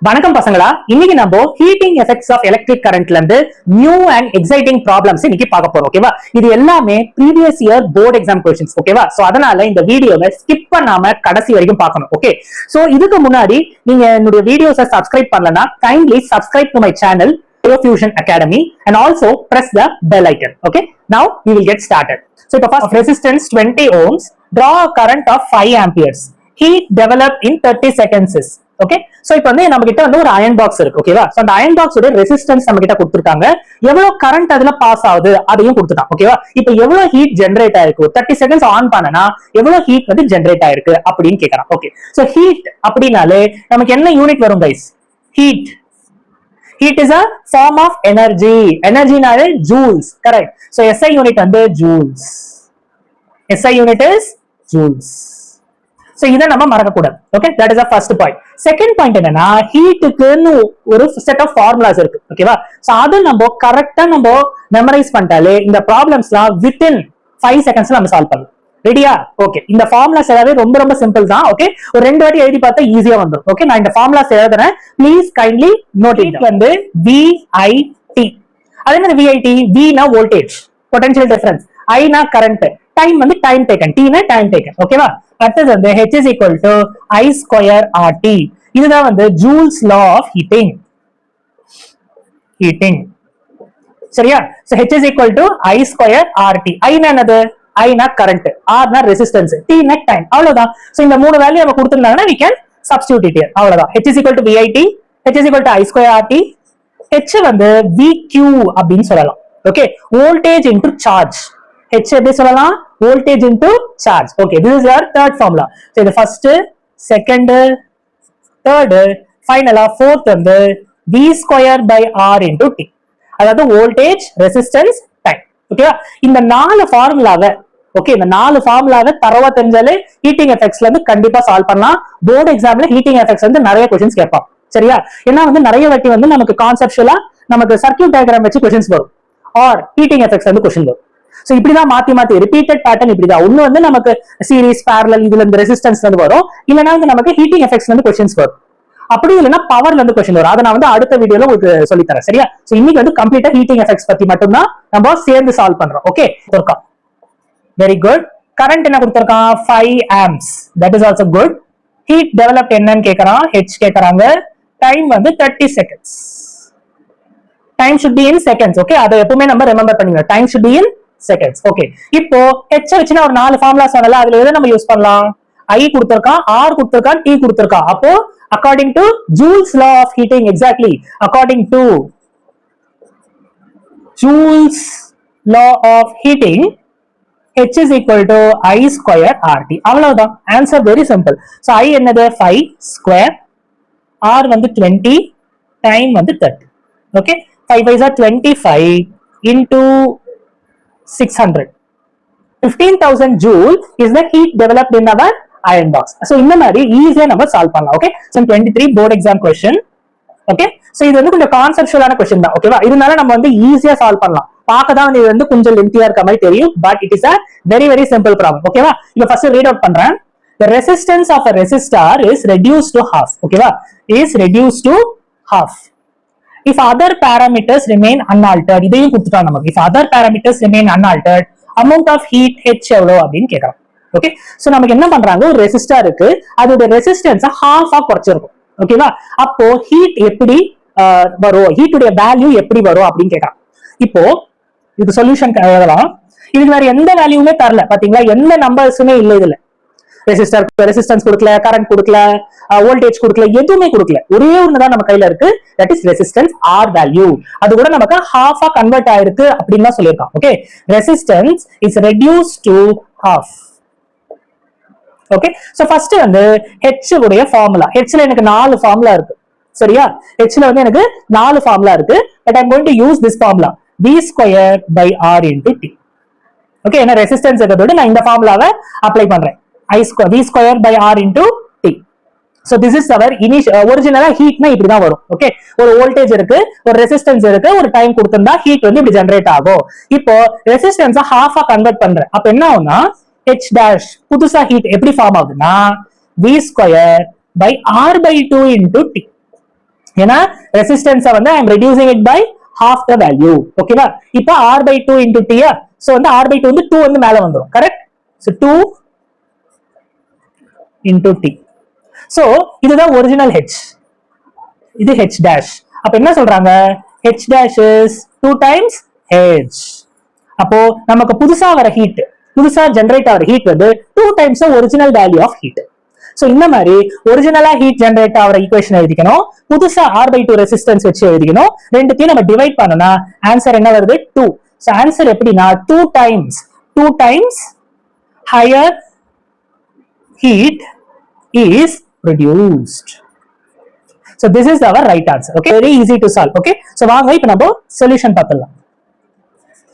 வணக்கம் பசங்களா, இன்னைக்கு நம்ம ஹீட்டிங் எஃபெக்ட்ஸ் ஆஃப் எலக்ட்ரிக் கரண்ட்ல இருந்து நியூ அண்ட் எக்ஸைட்டிங் ப்ராப்ளம்ஸ் இன்னைக்கு பார்க்க போறோம். ஓகேவா? இது எல்லாமே previous year board exam questions. ஓகேவா? சோ அதனால இந்த வீடியோவை ஸ்கிப் பண்ணாம கடைசி வரைக்கும் பார்க்கணும். ஓகே, சோ இதுக்கு முன்னாடி நீங்க என்னுடைய வீடியோஸை சப்ஸ்கிரைப் பண்ணலனா kindly subscribe to my channel Fusion Academy and also press the bell icon. Okay, now we will get started. So the first resistance 20 ohms, draw a current of 5 amperes. Heat developed in 30 seconds is. Okay, so இப்போ வந்து நம்ம கிட்ட வந்து ஒரு iron box இருக்கு. ஓகேவா? So அந்த iron பாக்ஸோட ரெசிஸ்டன்ஸ் நம்ம கிட்ட கொடுத்துருக்காங்க, எவ்வளவு கரண்ட் அதுல பாஸ் ஆகுது அதையும் கொடுத்துட்டான். ஓகேவா? இப்போ எவ்வளவு ஹீட் ஜெனரேட் ஆயிருக்கு, 30 செகண்ட்ஸ் ஆன் பண்ணனா எவ்வளவு ஹீட் வந்து ஜெனரேட் ஆயிருக்கு அப்படின்னு கேட்கறான். ஓகே, சோ ஹீட் அப்படினாலே நமக்கு என்ன யூனிட் வரும் guys? Heat. Heat is a form of energy. Energy naale joules, correct? So SI unit வந்து joules. SI unit is joules. So இத நம்ம மறக்க கூடாது. Okay, that is the first point. Second point என்னன்னா, ஹீட்டுக்குன்னு ஒரு செட் ஆஃப் ஃபார்முலாஸ் இருக்கு. ஓகேவா? So அது நம்ம கரெக்ட்டா நம்ம மெமரைஸ் பண்ணிட்டாலே இந்த ப்ராப்ளம்ஸ்லாம் within 5 செகண்ட்ஸ்ல நம்ம சால்வ் பண்ணலாம். ரெடியா? ஓகே, இந்த ஃபார்முலாஸ் எல்லாமே ரொம்ப ரொம்ப சிம்பிள் தான். ஓகே, ஒரு ரெண்டு வாட்டி எழுதி பார்த்தா ஈஸியா வந்துடும். ஓகே, நான் இந்த ஃபார்முலாஸ் எழுதுறேன், ப்ளீஸ் கைண்ட்லி நோட் இட். வந்து VIT. அது என்ன VIT? V னா வோல்டேஜ், பொட்டன்ஷியல் டிஃபரன்ஸ். I னா கரண்ட், டைம் வந்து டைம் டேக்கன், T னா டைம் டேக்கன். ஓகேவா? அடுத்தது வந்து H is equal to I square RT. இதுதான் வந்து ஜூல்ஸ் லா ஆஃப் ஹீட்டிங். சரியா? So H is equal to I square RT. I னா என்னது? I னா கரண்ட், R னா ரெசிஸ்டன்ஸ், T னா டைம். அவ்வளவுதான். சோ இந்த மூணு வேல்யூ நம்ம கொடுத்திருந்தாங்கன்னா we can substitute it here. அவ்வளவுதான். H is equal to VIT, H is equal to I square RT. H வந்து VQ அப்படின்னு சொல்லலாம். Okay, voltage into charge. H எப்படி சொல்லலாம்? Voltage into charge. Okay, this is your third formula. So இது first, second, third, ஃபைனலா fourth வந்து V square by R into T. அதாவது voltage, resistance, time. ஓகேவா? இந்த நாலு ஃபார்முலாவை இந்த நாலு ஃபார்முலாவை தரவா தெரிஞ்சாலே ஹீட்டிங் எஃபெக்ட்ஸ்ல இருந்து கண்டிப்பா சால்வ் பண்ணலாம். போர்டு எக்ஸாம்ல ஹீட்டிங் எஃபெக்ட்ஸ் வந்து நிறைய क्वेश्चंस கேட்பான். சரியா? ஏன்னா வந்து நிறைய வாட்டி வந்து நமக்கு கான்செப்சுவலா நமக்கு சர்க்யூட் டயகிராம் வச்சு क्वेश्चंस வரும், ஆர் ஹீட்டிங் எஃபெக்ட்ஸ் வந்து क्वेश्चन வரும். சோ இப்படிதான் மாத்தி மாத்தி ரிப்பீட்டட் பேட்டர்ன் இப்படிதான். ஒண்ணு வந்து நமக்கு சீரிஸ், பேரலல், இதுல இருந்து ரெசிஸ்டன்ஸ்ல இருந்து வரும், இல்லனா வந்து நமக்கு ஹீட்டிங் எஃபெக்ட்ஸ்ல இருந்து क्वेश्चंस வரும். அப்படி இல்லனா பவர்ல இருந்து क्वेश्चन வரும். அத நான் வந்து அடுத்த வீடியோல உங்களுக்கு சொல்லி தரேன். சரியா? சோ இன்னைக்கு வந்து கம்ப்ளீட்டா ஹீட்டிங் எஃபெக்ட்ஸ் பத்தி மட்டும் தான் நம்ம சேர்ந்து சால்வ் பண்றோம். ஓகே, கொடுத்திருக்கான். Very good. கரண்ட் என்ன கொடுத்திருக்கான்? 5 amps. that is also good. Heat developed என்னன்னு கேக்குறான், H கேக்குறாங்க. டைம் வந்து 30 seconds. Time should be in seconds. Okay, அத எப்பவுமே நம்ம ரிமெம்பர் பண்ணிக்கணும். Time should be in seconds. Okay, இப்போ H வச்சுனா ஒரு நாலு ஃபார்முலா சொன்னல, அதுல எதை நம்ம யூஸ் பண்ணலாம்? I கொடுத்திருக்கான், R கொடுத்திருக்கான், T கொடுத்திருக்கான். அப்போ according to Joule's law of heating, exactly according to Joule's law of heating, H is equal to I square RT. அவ்வளவுதான். Answer very simple. So I என்னது? 5 ஸ்கொயர், R வந்து 20, time வந்து 30. Okay, 5 5 are 25 into 600. 15,000 joule is the heat developed in our iron box. So இந்த மாதிரி ஈஸியா நம்ம solve பண்ணலாம். Okay, so 23 board exam question. Okay, so இது வந்து கொஞ்சம் கான்செப்சுவலான क्वेश्चन தான். ஓகேவா? இதனால நம்ம வந்து ஈஸியா சால்வ் பண்ணலாம். பார்க்கதான் இது வந்து கொஞ்சம் லென்த்தியா இருக்க மாதிரி தெரியும், but it is a very very simple problem. ஓகேவா? இப்போ ஃபர்ஸ்ட் ரீட் அவுட் பண்றேன். The resistance of a resistor is reduced to half. ஓகேவா? is reduced to half if other parameters remain unaltered. இதையும் கொடுத்துட்டான் நமக்கு. if other parameters remain unaltered, amount of heat H எவ்வளவு அப்படின்னு கேக்குறான். ஓகே, சோ நமக்கு என்ன பண்றாங்க? ஒரு ரெசிஸ்டர் இருக்கு, அதோட ரெசிஸ்டன்ஸை ஹாஃபா குறைச்சிருக்கும். ஓகேவா? அப்போ ஹீட் எப்படி வரும், ஹீட்டுடைய வேல்யூ எப்படி வரும் அப்படின்னு கேக்குறான். இப்போ இது சொல்யூஷன் எழுதலாம். இதுக்கு வேற எந்த வேல்யூமே தரல. பாத்தீங்களா? எந்த நம்பர்ஸுமே இல்ல இதுல. ரெசிஸ்டன்ஸ் கொடுக்கல, கரண்ட் கொடுக்கல, வோல்டேஜ் கொடுக்கல, எதுவுமே கொடுக்கல. ஒரே ஒண்ணுதான் நம்ம கையில இருக்கு, that is resistance R value. அது கூட நமக்கு ஹாஃபா கன்வெர்ட் ஆயிருக்கு அப்படின்னு தான் சொல்லியிருக்கான். Okay, resistance is reduce to half. Okay, so first வந்து H உடைய ஃபார்முலா. Hல எனக்கு 4 ஃபார்முலா இருக்கு. சரியா? Hல வந்து எனக்கு 4 ஃபார்முலா இருக்கு, but I'm going to use this formula, V square by R into T. Okay, என்ன ரெசிஸ்டன்ஸ் இருக்கிறதோட நான் இந்த ஃபார்முலாவை அப்ளை பண்றேன். V square by R into T. So this is our ஒரிஜினலா ஹீட்னா இப்படிதான் வரும். ஓகே, ஒரு வோல்டேஜ் இருக்கு, ஒரு ரெசிஸ்டன்ஸ் இருக்கு, ஒரு டைம் கொடுத்திருந்தா ஹீட் வந்து இப்படி ஜெனரேட் ஆகும். இப்போ ரெசிஸ்டன்ஸை ஹாஃபா கன்வெர்ட் பண்றேன். அப்ப என்ன ஆகும்னா H dash புதுசா ஹீட் எப்படி ஃபார்ம் ஆகுதுன்னா V square by R by 2 into T. ஏன்னா ரெசிஸ்டன்ஸை வந்து I am reducing it by half the value. ஓகேவா? இப்போ r by 2 into t. So வந்து r by 2 வந்து 2 வந்து மேல வந்துரும். Correct? So 2 into t. So இதுதான் ஒரிஜினல் h. இது h dash. அப்ப என்ன சொல்றாங்க? h dash is 2 times h. அப்போ நமக்கு புதுசா வர ஹீட், புதுசா ஜெனரேட் ஆகிற ஹீட் வந்து 2 times the original value of heat. So இந்த மாதிரி ஒரிஜினலா ஹீட் ஜெனரேட் ஆகிற ஈக்குவேஷன் எழுதிக்கணும், புதுசா r by 2 ரெசிஸ்டன்ஸ் வச்சு எழுதிக்கணும், ரெண்டுத்தையும் நம்ம டிவைட் பண்ணனா ஆன்சர் என்ன வருது? 2. சோ ஆன்சர் எப்படினா 2 times higher heat is produced. So this is our right answer. Okay, very easy to solve. Okay, so வாங்க இப்போ நம்ம சொல்யூஷன் பார்க்கலாம்.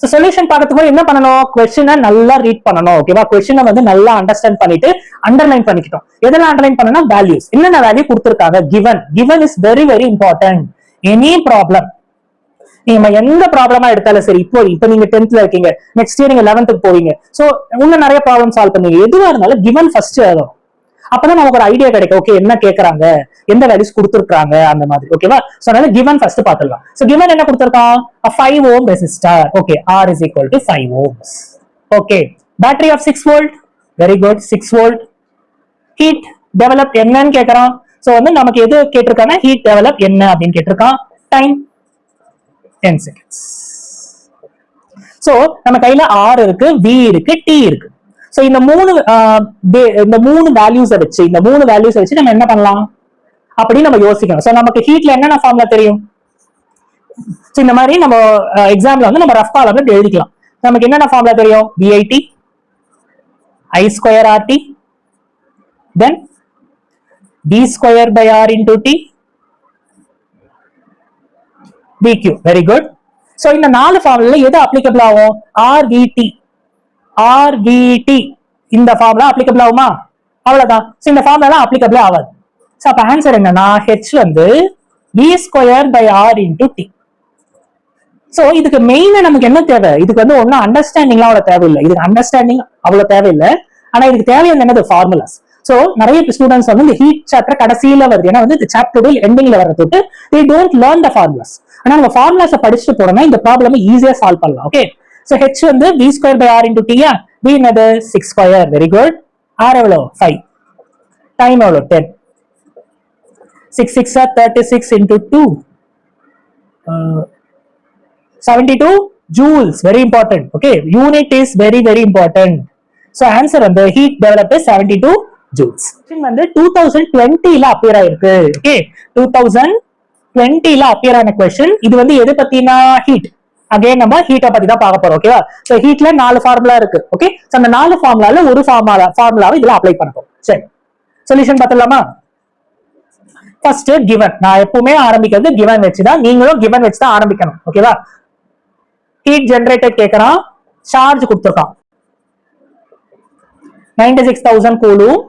சோ சொல்யூஷன் பார்க்கிறதுக்கு என்ன பண்ணணும்? क्वेश्चन நல்லா ரீட் பண்ணணும். ஓகேவா? क्वेश्चन வந்து நல்லா அண்டர்ஸ்டாண்ட் பண்ணிட்டு அண்டர்லைன் பண்ணிக்கிட்டோம். எதெல்லாம் அண்டர்லைன் பண்ணனும்னா வேல்யூஸ், என்னென்ன வேல்யூ கொடுத்திருக்காங்க, given is very very important. Any problem, நீங்க எந்த ப்ராப்ளமா எடுத்தாலும் சரி, இப்போ நீங்க 10th இருக்கீங்க, நெக்ஸ்ட் இயர் நீங்க 11th போவீங்க, சோ இன்னும் நிறைய ப்ராப்ளம் சால்வ் பண்ணுவீங்க. எதுவா இருந்தாலும் given ஃபர்ஸ்ட் எழுதணும். அப்பதான் நமக்கு ஒரு ஐடியா கிடைக்கும். ஓகே, என்ன கேக்குறாங்க, எந்த வேல்யூஸ் கொடுத்திருக்காங்க அந்த மாதிரி. ஓகேவா? சோ அதனால given ஃபர்ஸ்ட் பாத்துடலாம். சோ given என்ன கொடுத்திருக்கான்? a 5 ohm resistor. Okay, r is equal to 5 ohms. Okay, battery of 6 volt. very good, 6 volt. heat developed என்னன்னு கேக்குறான். சோ வந்து நமக்கு எது கேட்டிருக்காங்க? heat developed என்ன அப்படின்னு கேட்டிருக்கான். time 10 seconds. சோ நம்ம கையில r இருக்கு, v இருக்கு, t இருக்கு. சோ இந்த மூணு வேல்யூஸை வச்சு நம்ம என்ன பண்ணலாம் அப்படின்னு நம்ம யோசிக்கணும். சோ நமக்கு ஹீட்ல என்னென்ன ஃபார்முலா தெரியும்? சோ இந்த மாதிரி நம்ம எக்ஸாம்ல வந்து நம்ம ரஃப் ஃபார்முலா எழுதிக்கலாம். நமக்கு என்னென்ன ஃபார்முலா தெரியும்? VIT I square RT, then V square by R into T, VQ. very good. So இந்த நாலு ஃபார்முலால எது அப்ளிகபிள் ஆகும்? RVT இந்த ஃபார்முலா அப்ளிகபிள் ஆகுமா? அவ்வளவுதான். சோ இந்த ஃபார்முலா அப்ளிகபிள் ஆகாது. சோ அப்ப ஆன்சர் என்னன்னா h வந்து v square by r into t. So இதுக்கு மெயினா நமக்கு என்ன தேவை? இதுக்கு வந்து ஒன்னும் அண்டர்ஸ்டாண்டிங்லாம் அவ்வளவு தேவையில்லை. இதுக்கு அண்டர்ஸ்டாண்டிங் அவ்வளவு தேவையில்லை. ஆனா இதுக்கு தேவையான என்னது? ஃபார்முலாஸ். சோ நிறைய ஸ்டூடெண்ட்ஸ் வந்து இந்த ஹீட் சாப்டர் கடைசியில வருது, ஏன்னா வந்து இந்த சாப்டர் எண்டிங்ல வர தொட்டு they don't learn the formulas. ஆனா நம்ம ஃபார்முலாஸை படிச்சுட்டு போறோம்னா இந்த ப்ராப்ளம் ஈஸியா சால்வ் பண்ணலாம். ஓகே, so h வந்து v square by r into t. v என்னது? 6 square. very good. r எவ்வளவு? 5. time எவ்வளவு? 10. 6 6 are 36 into 2, 72 joules. very important. okay, unit is very very important. so answer வந்து heat developed is 72 joules. வந்து 2020 ல appear ஆயிருக்கு. okay, 2020 ல appear ஆன question. இது வந்து எது பத்தினா? ஹீட். அகைன் நம்ம ஹீட்டை பத்தி தான் பார்க்க போறோம். ஓகேவா? சோ ஹீட்ல 4 ஃபார்முலா இருக்கு. ஓகே, சோ அந்த 4 ஃபார்முலால ஒரு ஃபார்முலாவை இதுல அப்ளை பண்ண போறோம். சரி, சொல்யூஷன் பார்த்தலாமா? First given. நான் எப்பவுமே ஆரம்பிக்கிறது given வச்சு தான், நீங்களும் given வச்சு தான் ஆரம்பிக்கணும். ஓகேவா? ஹீட் ஜெனரேட்டட் கேக்குறான், சார்ஜ் கொடுத்திருக்கான் 96,000 கூலும்,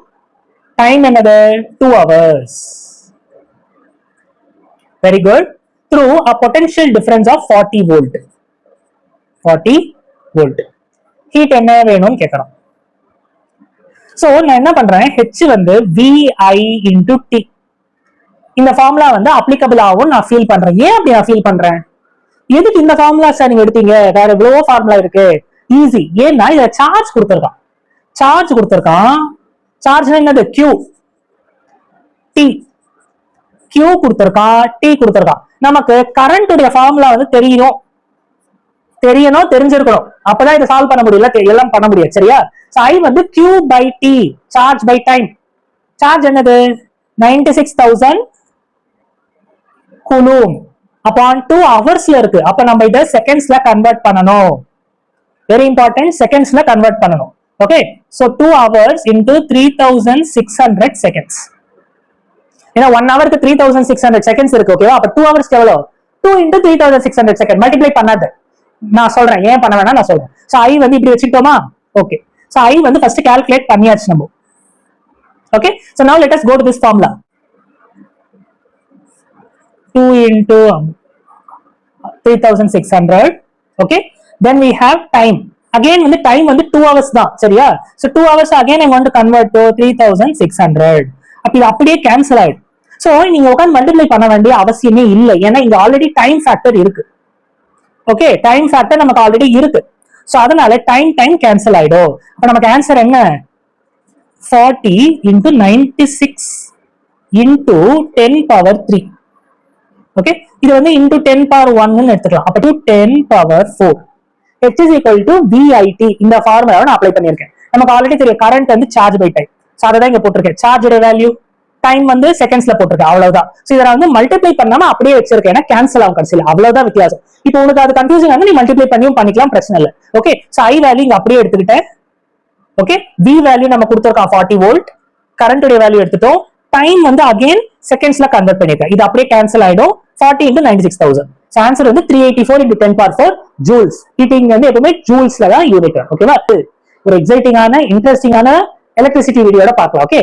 டைம் என்னது? 2 hours. very good. through a potential difference of 40 volt. 40 volt. heat என்ன வேணும்னு கேக்குறான். சோ நான் என்ன பண்றேன்? h வந்து VI into t. இந்த ஃபார்முலா வந்து அப்ளிகபிள் ஆகும் நான் ஃபீல் பண்றேன். ஏன் அப்படி நான் ஃபீல் பண்றேன்? எதுக்கு இந்த ஃபார்முலா சார் நீங்க எடுத்தீங்க? வேற எவ்வளவோ ஃபார்முலா இருக்கு. ஈஸி. ஏன்னா இத சார்ஜ் கொடுத்திருக்கான். சார்ஜ்னா என்னது? Q. T. Q கொடுத்திருக்கான், T கொடுத்திருக்கான். நமக்கு கரண்ட் உடைய ஃபார்முலா வந்து தெரியணும், தெரிஞ்சிருக்கணும். அப்பதான் இதை சால்வ் பண்ண முடியல, எல்லாம் பண்ண முடியாது. சரியா? I வந்து Q by T, charge by time. Charge என்னது? 96,000 கூலும் அப்பான் 2 ஹவர்ஸ்ல இருக்கு. அப்ப நம்ம இதை செகண்ட்ஸ்ல கன்வெர்ட் பண்ணணும். வெரி இம்பார்ட்டன்ட், செகண்ட்ஸ்ல கன்வெர்ட் பண்ணணும். Okay, so 2 hours into 3600 seconds. ஏன்னா 1 ஹவருக்கு 3600 செகண்ட்ஸ் இருக்கு. ஓகேவா? அப்ப 2 ஹவர்ஸ் எவ்வளவு? 2 into 3600 செகண்ட். மல்டிப்ளை பண்ணாது, நான் சொல்றேன் ஏன் பண்ண வேணா நான் சொல்றேன். சோ I வந்து இப்படி வச்சுக்கிட்டோமா? ஓகே, சோ I வந்து ஃபர்ஸ்ட் கால்குலேட் பண்ணியாச்சு நம்ம. Okay, so now let us go to this formula. 2 into 3600. okay, then we have time. again வந்து time வந்து 2 hours தான். சரியா? so 2 hours again I want to convert to 3600. அப்ப இது அப்படியே கேன்சல் ஆயிடும். சோ நீங்க உட்காந்து மல்டிப்ளை பண்ண வேண்டிய அவசியமே இல்லை, ஏன்னா இங்க ஆல்ரெடி டைம் ஃபேக்டர் இருக்கு. ஓகே, டைம் ஃபேக்டர் நமக்கு ஆல்ரெடி இருக்கு. சோ அதனால டைம் டைம் கேன்சல் ஆயிடும். இப்ப நமக்கு ஆன்சர் என்ன? 40 into 96 into 10 power 3. ஓகே, இது வந்து into 10 power 1 ன்னு எடுத்துக்கலாம். அப்ப 10 power 4. H is equal to VIT. இந்த ஃபார்முலாவை நான் அப்ளை பண்ணியிருக்கேன். நமக்கு ஆல்ரெடி தெரியும் கரண்ட் வந்து சார்ஜ் பை டைம். சோ அதை தான் இங்க போட்டிருக்கேன். சார்ஜோட வேல்யூ டைம் வந்து செகண்ட்ஸ்ல போட்டிருக்கேன், அவ்வளவுதான். சோ இதை வந்து மல்டிப்ளை பண்ணாம அப்படியே வச்சிருக்கேன், ஏன்னா கேன்சல் ஆகும் கடைசியில், அவ்வளவுதான் வித்தியாசம். இப்போ உனக்கு அது கன்ஃபியூசிங் வந்து நீ மல்டிப்ளை பண்ணியும் பண்ணிக்கலாம், பிரச்சனை இல்லை. ஓகே, சோ ஐ வேல்யூ இங்க அப்படியே எடுத்துக்கிட்டேன். ஓகே, V வேல்யூ நம்ம கொடுத்திருக்கோம் 40 வோல்ட், கரண்ட் வேல்யூ எடுத்துட்டோம், டைம் வந்து அகைன் செகண்ட்ஸ்ல கன்வெர்ட் பண்ணிருக்கேன். இது அப்படியே கேன்சல் ஆயிடும். 40 into 96,000. சோ ஆன்சர் வந்து 384 into 10 power 4 ஜூல்ஸ். ஹீட்டிங் வந்து எப்பவுமே ஜூல்ஸ்ல தான் யூனிட். ஓகேவா? ஒரு எக்ஸைட்டிங்கான இன்ட்ரெஸ்டிங்கான எலக்ட்ரிசிட்டி வீடியோட பார்க்கலாம். ஓகே.